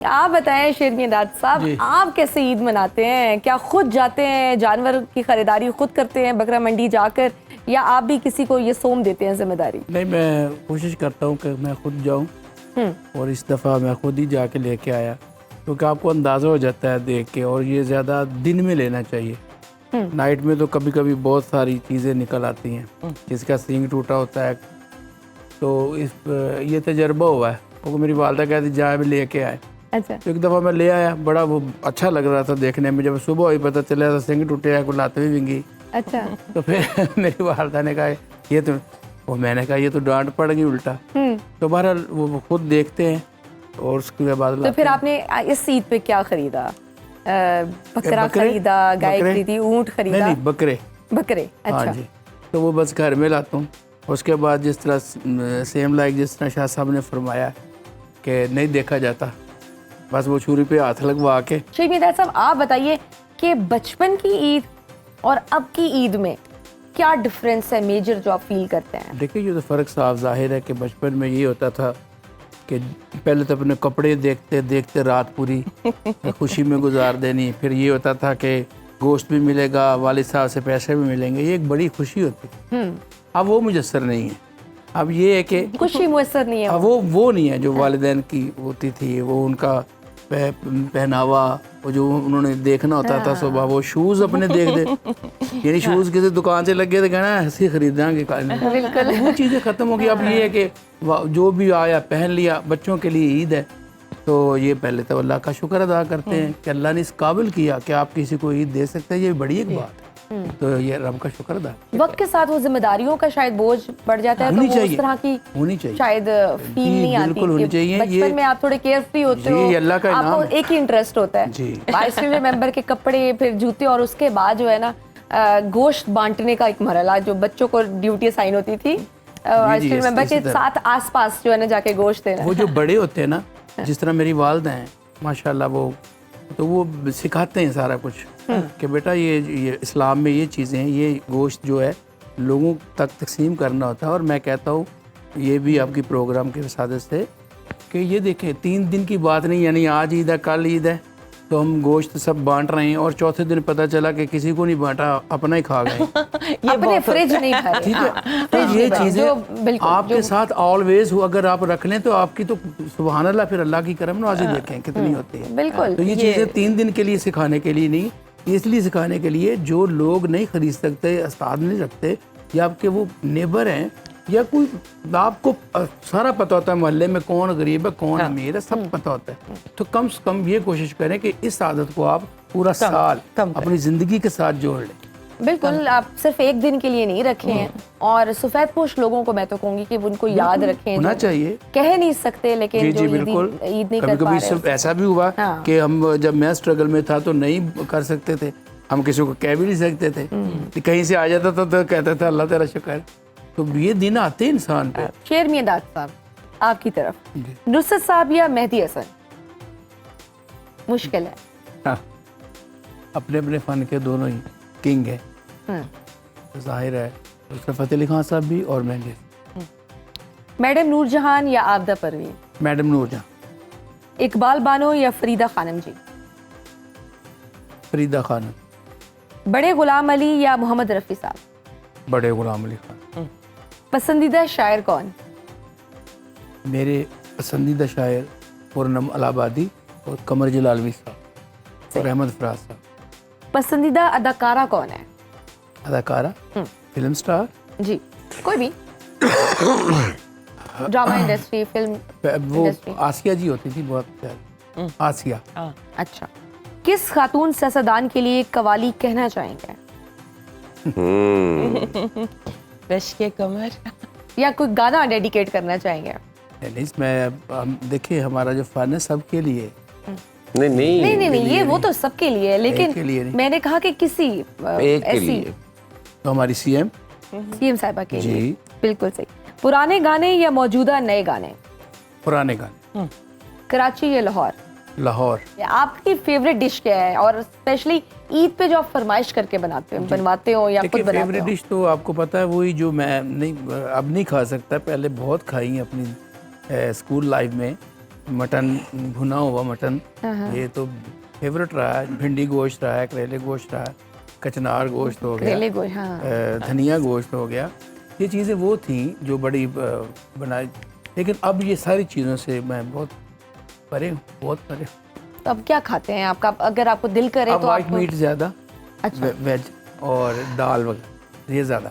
आप बताएं शेरमियादाद साहब, आप कैसे ईद मनाते हैं? क्या खुद जाते हैं, जानवर की खरीदारी खुद करते हैं बकरा मंडी जाकर, या आप भी किसी को ये सौंप देते हैं जिम्मेदारी? नहीं, मैं कोशिश करता हूँ कि मैं खुद जाऊँ और इस दफ़ा मैं खुद ही जाके लेके आया, क्योंकि आपको अंदाज़ा हो जाता है देख के। और ये ज़्यादा दिन में लेना चाहिए, नाइट में तो कभी कभी बहुत सारी चीज़ें निकल आती हैं जिसका सींग टूटा होता है। तो ये तजर्बा हुआ है, क्योंकि मेरी वालदा कहती जा भी लेके आए। अच्छा। तो एक दफ़ा मैं ले आया, बड़ा वो अच्छा लग रहा था देखने में। जब सुबह हुई पता चला था सिंग टूटे है, गुलाते भी विंगी। अच्छा। तो फिर मेरी वालदा ने कहा ये तो, वो मैंने कहा ये तो डांट पड़ गई उल्टा। तो बहरहाल वो खुद देखते हैं और उसके बाद। तो फिर आपने इस ईद पे क्या खरीदा? बकरा खरीदा, गाय खरीदी, ऊँट खरीदा? नहीं, बकरे। अच्छा। हाँ जी। तो वो बस घर में लाता हूँ। उसके बाद जिस तरह सेम लाइक जिस तरह शाह साहब ने फरमाया कि नहीं देखा जाता, बस वो छुरी पे हाथ लगवा के। शेरमियादाद साहब, आप बताइए कि बचपन की ईद और अब की ईद में क्या डिफरेंस है मेजर जो आप फील करते हैं? देखिए, ये तो फ़र्क साफ जाहिर है कि बचपन में ये होता था कि पहले तो अपने कपड़े देखते देखते रात पूरी खुशी में गुजार देनी। फिर ये होता था कि गोश्त भी मिलेगा, वालिद साहब से पैसे भी मिलेंगे, ये एक बड़ी खुशी होती। अब वो मुयस्सर नहीं है। अब ये है कि खुशी मुयस्सर नहीं है। अब वो नहीं है जो वालिदैन की होती थी। वो उनका पहनावा, वो जो उन्होंने देखना होता था सुबह, वो शूज़ अपने देख दे, यानी शूज़ किसी दुकान से लगे तो कहना हंसी खरीदांगे। वो चीज़ें ख़त्म हो गई। अब ये है कि जो भी आया पहन लिया। बच्चों के लिए ईद है तो ये पहले तो अल्लाह का शुक्र अदा करते हैं कि अल्लाह ने इस काबिल किया कि आप किसी को ईद दे सकते हैं। ये बड़ी एक बात है। तो ये रब का शुक्र अदा। वक्त के साथ वो जिम्मेदारियों का शायद बोझ बढ़ जाता है, तो वो उस तरह की होनी चाहिए, शायद फील नहीं आती। बिल्कुल होनी चाहिए। बचपन में आप थोड़े केयर फ्री होते हो, अल्लाह का इनाम आपको एक ही इंटरेस्ट होता है, आइसक्रीम मेंबर के कपड़े, फिर जूते, और उसके बाद जो है ना गोश्त बांटने का एक मरहला, जो बच्चों को ड्यूटी असाइन होती थी आइसक्रीम मेंबर के साथ आसपास जो है ना जाके गोश्त देना। वो जो बड़े होते हैं ना, जिस तरह मेरी वालदा हैं माशाल्लाह, वो सिखाते हैं सारा कुछ कि बेटा ये इस्लाम में ये चीज़ें हैं, ये गोश्त जो है लोगों तक तकसीम करना होता है। और मैं कहता हूँ ये भी आपकी प्रोग्राम के वसादत से कि ये देखें 3 दिन की बात नहीं, यानी आज ईद है कल ईद है तो हम गोश्त सब बांट रहे हैं और चौथे दिन पता चला कि किसी को नहीं बांटा, अपना ही खा गए। अपने फ्रिज नहीं भरे। ठीक है, तो ये चीज़ें आपके साथ ऑलवेज हो, अगर आप रख लें तो आपकी तो सुभान अल्लाह, फिर अल्लाह की करम नवाज़ी देखें कितनी होती है। बिल्कुल। तो ये चीज़ें 3 दिन के लिए सिखाने के लिए नहीं, इसलिए सिखाने के लिए जो लोग नहीं खरीद सकते, उस्ताद नहीं रखते, या आपके वो नेबर हैं, या कोई आपको सारा पता होता है मोहल्ले में कौन गरीब है कौन अमीर है, सब पता होता है। तो कम से कम ये कोशिश करें कि इस आदत को आप पूरा साल अपनी ज़िंदगी के साथ जोड़ लें। बिल्कुल, आप सिर्फ एक दिन के लिए नहीं रखे हैं। और सफ़ेद पोश लोगों को मैं तो कहूँगी कि उनको याद रखें, होना चाहिए। कह नहीं सकते लेकिन जो ईद नहीं कर पा रहे। कभी ऐसा भी हुआ कि हम, जब मैं स्ट्रगल में था तो नहीं कर सकते थे, हम किसी को कह भी नहीं सकते थे, कहीं से आ जाता था तो कहता था अल्लाह तेरा शुक्र। तो ये दिन आते हैं इंसान पे। शेरमियादाद साहब, आपकी तरफ नुसरत साहब या मेहदी हसन? मुश्किल है। हाँ, अपने अपने फन के दोनों ही किंग है। तो जाहिर है उसका फतेह अली खान साहब भी और मेहदी। मैडम नूरजहान या आबदा परवीन? मैडम नूरजहान। इकबाल बानो या फरीदा खानम जी? फरीदा खानम। बड़े गुलाम अली या मोहम्मद रफ़ी साहब? बड़े गुलाम अली खान। पसंदीदा शायर कौन? मेरे पसंदीदा शायर पूर्णम अलाहाबादी और कमर जलालवी साहब और अहमद फराज साहब। पसंदीदा अदाकारा कौन है? अदाकारा फिल्म स्टार जी, कोई भी ड्रामा इंडस्ट्री, फिल्म वो इंडस्ट्री। आसिया जी होती थी बहुत प्यारी, आसिया। अच्छा, किस खातून सियासतदान के लिए कवाली कहना चाहेंगे? रश के कमर, या कोई गाना डेडिकेट करना चाहेंगे? इसमें देखिए हमारा जो फन है सबके लिए। नहीं, ये वो तो सबके लिए है, लेकिन मैंने कहा कि किसी एक के लिए। तो हमारी सीएम साहिबा के लिए। बिल्कुल सही। पुराने गाने या मौजूदा नए गाने? पुराने गाने। कराची या लाहौर? लाहौर। आपकी फेवरेट डिश क्या है, और स्पेशली ईद पे जो आप फरमाइश करके बनवाते हो या खुद बनाते हो? फेवरेट डिश तो आपको पता है वही जो मैं नहीं अब नहीं खा सकता, पहले बहुत खाई है अपनी स्कूल लाइफ में, मटन, भुना हुआ मटन, ये तो फेवरेट रहा है। भिंडी गोश्त रहा है, करेले गोश्त रहा है, कचनार गोश्त हो करेले गया, गोश्त, हाँ। धनिया गोश्त हो गया। ये चीज़ें वो थी जो बड़ी बनाई, लेकिन अब ये सारी चीज़ों से मैं बहुत परे हूँ, बहुत परे हूँ। तो अब क्या खाते हैं आपका, अगर आपको दिल करे अब तो वाइट आप? मीट ज़्यादा, अच्छा। वेज और दाल वगैरह ये ज़्यादा,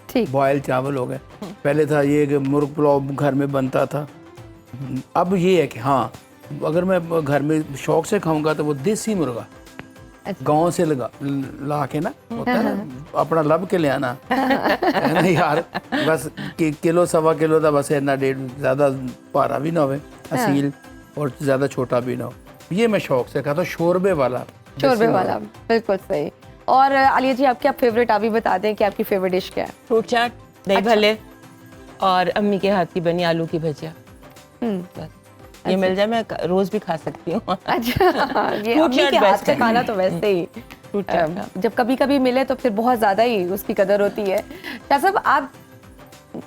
ठीक। बॉयल चावल हो गए। पहले था ये कि मुर्ग पुलाव घर में बनता था, अब ये है कि हाँ, अगर मैं घर में शौक से खाऊंगा तो वो देसी मुर्गा अच्छा। गांव से ला के ना, होता है ना, अपना लब के ले आना है ना यार, बस किलो सवा किलो का बस इतना डेढ़, ज़्यादा भारा भी ना हो, असील और ज़्यादा छोटा भी ना हो। ये मैं शौक से खाता हूँ, शोरबे वाला। शोरबे वाला, बिल्कुल सही। और आलिया जी, आपकी आप फेवरेट, आप भी बता दें कि आपकी फेवरेट डिश क्या है? फ्रूट चाट, दही भल्ले और अम्मी के हाथ की बनी आलू की भजिया। बस ये मिल जाए मैं रोज भी खा सकती हूँ। अच्छा, ये Fruit अम्मी चाट के हाथ best का है। खाना तो वैसे ही फ्रूट चाट जब कभी कभी मिले तो फिर बहुत ज्यादा ही उसकी कदर होती है। शाह साहब, आप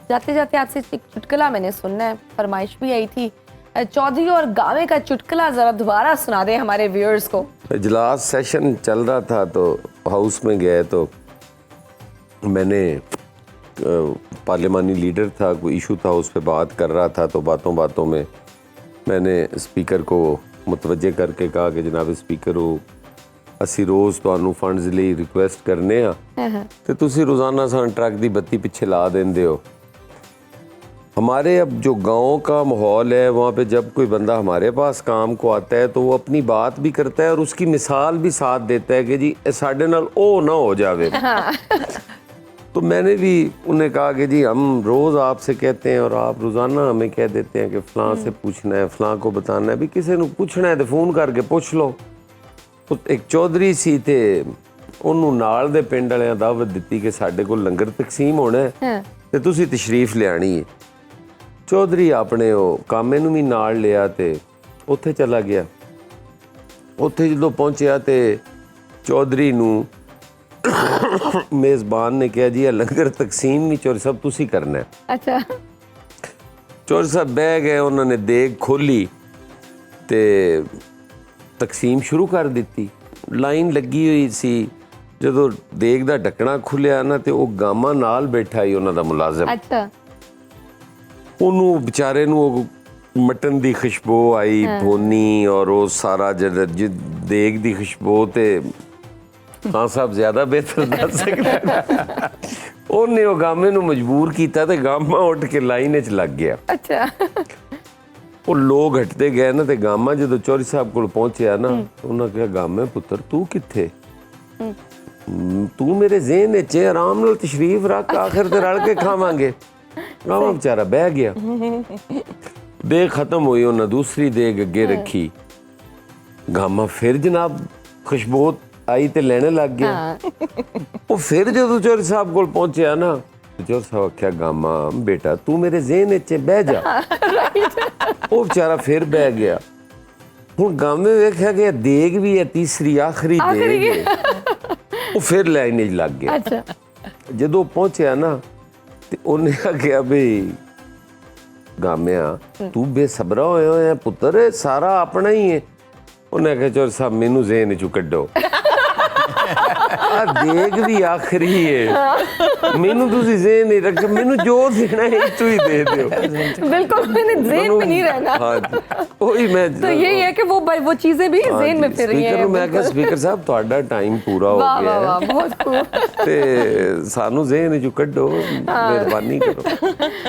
जाते जाते आपसे एक चुटकुला मैंने सुनना है, फरमाइश भी आई थी, चौधरी और गावे का चुटकुला जरा दोबारा सुना दे हमारे व्यूअर्स को। इजलास सेशन चल रहा था तो हाउस में गए तो मैंने पार्लिमानी लीडर था, कोई इशू था, उस पर बात कर रहा था, तो बातों बातों में मैंने स्पीकर को मुतवज्जे करके कहा कि जनाब स्पीकर हो, ਅਸੀਂ ਰੋਜ਼ ਤੁਹਾਨੂੰ ਫੰਡਸ ਲਈ ਰਿਕੁਐਸਟ ਕਰਨੇ ਆ ਤੇ ਤੁਸੀਂ रोज़ाना ਸਾਨੂੰ ट्रक ਦੀ ਬੱਤੀ पीछे ला देंगे हो। हमारे अब जो गांव का माहौल है वहाँ पे जब कोई बंदा हमारे पास काम को आता है तो वो अपनी बात भी करता है और उसकी मिसाल भी साथ देता है कि जी साढ़े नाल ओ ना हो जावे। तो मैंने भी उन्हें कहा कि जी हम रोज़ आपसे कहते हैं और आप रोज़ाना हमें कह देते हैं कि फ़लाँ से पूछना है, फ़लाँ को बताना है, भी किसी को पूछना है तो फ़ोन करके पूछ लो। तो एक चौधरी सी थे, ਉਹਨੂੰ ਨਾਲ ਦੇ ਪਿੰਡ ਵਾਲਿਆਂ ਦਾਵਤ ਦਿੱਤੀ ਕਿ ਸਾਡੇ ਕੋਲ ਲੰਗਰ ਤਕਸੀਮ ਹੋਣਾ ਹੈ ਤੇ ਤੁਸੀਂ ਤਸ਼ਰੀਫ ਲਿਆਣੀ ਹੈ। ਚੌਧਰੀ ਆਪਣੇ ਉਹ ਕਾਮੇ ਨੂੰ ਵੀ ਨਾਲ ਲਿਆ ਤੇ ਉੱਥੇ ਚਲਾ ਗਿਆ। ਉੱਥੇ ਜਦੋਂ ਪਹੁੰਚਿਆ ਤੇ ਚੌਧਰੀ ਨੂੰ ਮੇਜ਼ਬਾਨ ਨੇ ਕਿਹਾ ਜੀ ਇਹ ਲੰਗਰ ਤਕਸੀਮ ਵੀ ਚੌਧਰੀ ਸਾਹਿਬ ਤੁਸੀਂ ਕਰਨਾ ਹੈ। ਅੱਛਾ। ਚੌਧਰੀ ਸਾਹਿਬ ਬਹਿ ਗਏ, ਉਹਨਾਂ ਨੇ ਦੇਗ ਖੋਲੀ ਤੇ ਤਕਸੀਮ ਸ਼ੁਰੂ ਕਰ ਦਿੱਤੀ। ਲਾਈਨ ਲੱਗੀ ਹੋਈ ਸੀ, ਜਦੋਂ ਦੇਗ ਦਾ ਢੱਕਣਾ ਖੁੱਲਿਆ ਨਾ ਤੇ ਉਹ ਗਾਮਾ ਨਾਲ ਬੈਠਾ ਹੀ ਉਹਨਾਂ ਦਾ ਮੁਲਾਜ਼ਮ। ਅੱਛਾ। ਉਹਨੂੰ ਵਿਚਾਰੇ ਨੂੰ ਉਹ ਮਟਨ ਦੀ ਖੁਸ਼ਬੂ ਆਈ ਭੋਨੀ ਔਰ ਉਹ ਸਾਰਾ ਜਿਹੜਾ ਦੇਗ ਦੀ ਖੁਸ਼ਬੂ ਤੇ ਖਾਨ ਸਾਹਿਬ ਜ਼ਿਆਦਾ ਬਿਹਤਰ ਦੱਸ ਸਕਦਾ। ਉਹਨੇ ਉਹ ਗਾਮੇ ਨੂੰ ਮਜਬੂਰ ਕੀਤਾ ਤੇ ਗਾਮਾ ਉੱਠ ਕੇ ਲਾਈਨ ਵਿੱਚ ਲੱਗ ਗਿਆ। ਅੱਛਾ। ਉਹ ਲੋਕ ਹਟਦੇ ਗਏ ਨਾ ਤੇ ਗਾਮਾ ਜਦੋਂ ਚੌਧਰੀ ਸਾਹਿਬ ਕੋਲ ਪਹੁੰਚਿਆ ਨਾ ਉਹਨਾਂ ਕਿਹਾ ਗਾਮੇ ਪੁੱਤਰ ਤੂੰ ਕਿੱਥੇ, ਤੂੰ ਮੇਰੇ ਜ਼ਿਹਨ ਵਿੱਚ ਆਰਾਮ ਨਾਲ ਤਸ਼ਰੀਫ ਰੱਖ, ਆਖਿਰ ਤੇ ਰਲ ਕੇ ਖਾਵਾਂਗੇ। ਗਾਮਾ ਵਿਚਾਰਾ ਬਹਿ ਗਿਆ। ਦੇਗ ਖਤਮ ਹੋਈ, ਉਹਨਾਂ ਦੂਸਰੀ ਦੇਗ ਅੱਗੇ ਰੱਖੀ। ਗਾਮਾ ਫਿਰ ਜਨਾਬ ਖੁਸ਼ਬੂ ਆਈ ਤੇ ਲੈਣੇ ਲੱਗ ਗਿਆ। ਉਹ ਫਿਰ ਜਦੋਂ ਚੌਧਰੀ ਸਾਹਿਬ ਕੋਲ ਪਹੁੰਚਿਆ ਨਾ ਚੌਧਰੀ ਸਾਹਿਬ ਆਖਿਆ ਗਾਮਾ ਬੇਟਾ ਤੂੰ ਮੇਰੇ ਜ਼ਿਹਨ ਵਿੱਚ ਬਹਿ ਜਾ। ਉਹ ਵਿਚਾਰਾ ਫਿਰ ਬਹਿ ਗਿਆ। ਹੁਣ ਗਾਮੇ ਵੇਖਿਆ ਕਿ ਦੇਗ ਵੀ ਹੈ ਤੀਸਰੀ ਆਖਰੀ ਦੇਗ ਹੈ। ਉਹ ਫਿਰ ਲਾਈਨ ਵਿੱਚ ਲੱਗ ਗਿਆ। ਅੱਛਾ। ਜਦੋਂ ਪਹੁੰਚਿਆ ਨਾ ਤੇ ਉਹਨੇ ਆਖਿਆ ਬਈ ਗਾਮਿਆ ਤੂੰ ਬੇਸਬਰਾ ਹੋਇਆ ਪੁੱਤਰ, ਇਹ ਸਾਰਾ ਆਪਣਾ ਹੀ ਹੈ। ਉਹਨੇ ਆਖਿਆ ਚੌਧਰੀ ਸਾਹਿਬ ਮੈਨੂੰ ਜ਼ਿਹਨ ਚੋਂ ਕੱਢੋ, ਆ ਦੇਗ ਵੀ ਆਖਰੀ ਹੈ, ਮੈਨੂੰ ਤੁਸੀਂ ਜ਼ਿਹਨ ਨਹੀਂ ਰੱਖ, ਮੈਨੂੰ ਜੋ ਦੇਣਾ है तू ही दे दो। बिल्कुल, मैंने जेन में नहीं रहना। हाँ, वही मैं तो यही है कि वो चीजें भी जेन में फिर रही हैं। मैं कहा स्पीकर साहब ਤੁਹਾਡਾ ਟਾਈਮ ਪੂਰਾ ਹੋ वाह ਗਿਆ वाह ਹੈ वाह, बहुत खूब। ਤੇ ਸਾਨੂੰ ਜ਼ਿਹਨ ਚੋਂ ਕੱਢੋ, ਮਿਹਰਬਾਨੀ ਕਰੋ।